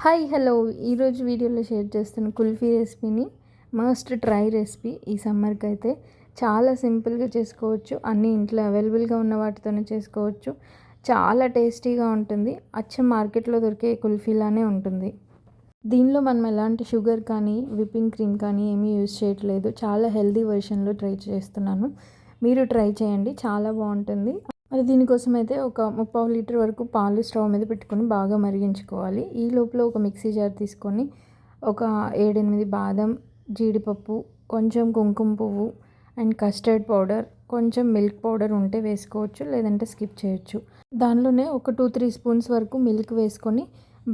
Hi hello ఈరోజు వీడియోలో share చేస్తున్న కుల్ఫీ రెసిపీని మస్ట్ ట్రై రెసిపీ. ఈ సమ్మర్కి అయితే చాలా సింపుల్గా చేసుకోవచ్చు. అన్నీ ఇంట్లో అవైలబుల్గా ఉన్న వాటితోనే చేసుకోవచ్చు. చాలా టేస్టీగా ఉంటుంది. అచ్చం మార్కెట్లో దొరికే కుల్ఫీలానే ఉంటుంది. దీనిలో మనం ఎలాంటి షుగర్ కానీ విప్పింగ్ క్రీమ్ కానీ ఏమీ యూజ్ చేయట్లేదు. చాలా హెల్దీ వెర్షన్లో ట్రై చేస్తున్నాను. మీరు ట్రై చేయండి, చాలా బాగుంటుంది. మరి దీనికోసం అయితే ఒక 3/4 లీటర్ వరకు పాలు స్టవ్ మీద పెట్టుకొని బాగా మరిగించుకోవాలి. ఈ లోపల ఒక మిక్సీ జార్ తీసుకొని ఒక 7-8 బాదం, జీడిపప్పు, కొంచెం కుంకుమ పువ్వు అండ్ కస్టర్డ్ పౌడర్, కొంచెం మిల్క్ పౌడర్ ఉంటే వేసుకోవచ్చు, లేదంటే స్కిప్ చేయొచ్చు. దానిలోనే ఒక 2-3 స్పూన్స్ వరకు మిల్క్ వేసుకొని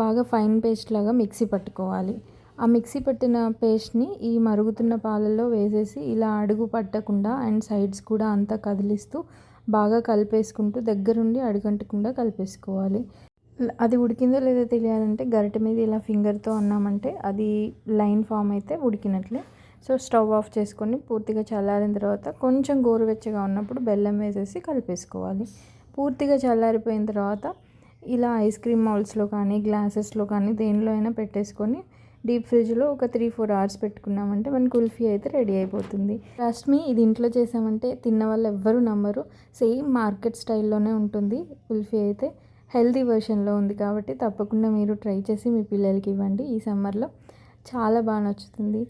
బాగా ఫైన్ పేస్ట్ లాగా మిక్సీ పట్టుకోవాలి. ఆ మిక్సీ పట్టిన పేస్ట్ని ఈ మరుగుతున్న పాలల్లో వేసేసి ఇలా అడుగు పట్టకుండా అండ్ సైడ్స్ కూడా అంతా కదిలిస్తూ బాగా కలిపేసుకుంటూ దగ్గరుండి అడుగంటకుండా కలిపేసుకోవాలి. అది ఉడికిందో లేదో తెలియాలంటే గరిటె మీద ఇలా ఫింగర్తో అన్నామంటే అది లైన్ ఫామ్ అయితే ఉడికినట్లే. సో స్టవ్ ఆఫ్ చేసుకొని పూర్తిగా చల్లారిన తర్వాత కొంచెం గోరువెచ్చగా ఉన్నప్పుడు బెల్లం వేసేసి కలిపేసుకోవాలి. పూర్తిగా చల్లారిపోయిన తర్వాత ఇలా ఐస్ క్రీమ్ మౌల్డ్స్లో కానీ గ్లాసెస్లో కానీ దేనిలో అయినా పెట్టేసుకొని డీప్ ఫ్రిడ్జ్లో ఒక 3-4 అవర్స్ పెట్టుకున్నామంటే మన కుల్ఫీ అయితే రెడీ అయిపోతుంది. ట్రస్ట్ మీ, ఇది ఇంట్లో చేసామంటే తిన్న వాళ్ళు ఎవ్వరూ నమ్మరు. సేమ్ మార్కెట్ స్టైల్లోనే ఉంటుంది. కుల్ఫీ అయితే హెల్తీ వెర్షన్లో ఉంది కాబట్టి తప్పకుండా మీరు ట్రై చేసి మీ పిల్లలకి ఇవ్వండి. ఈ సమ్మర్లో చాలా బాగా నచ్చుతుంది.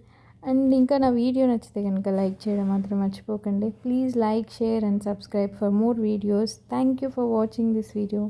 అండ్ ఇంకా నా వీడియో నచ్చితే కనుక లైక్ చేయడం మాత్రం మర్చిపోకండి. Please like, share and subscribe for more videos. Thank you for watching this video.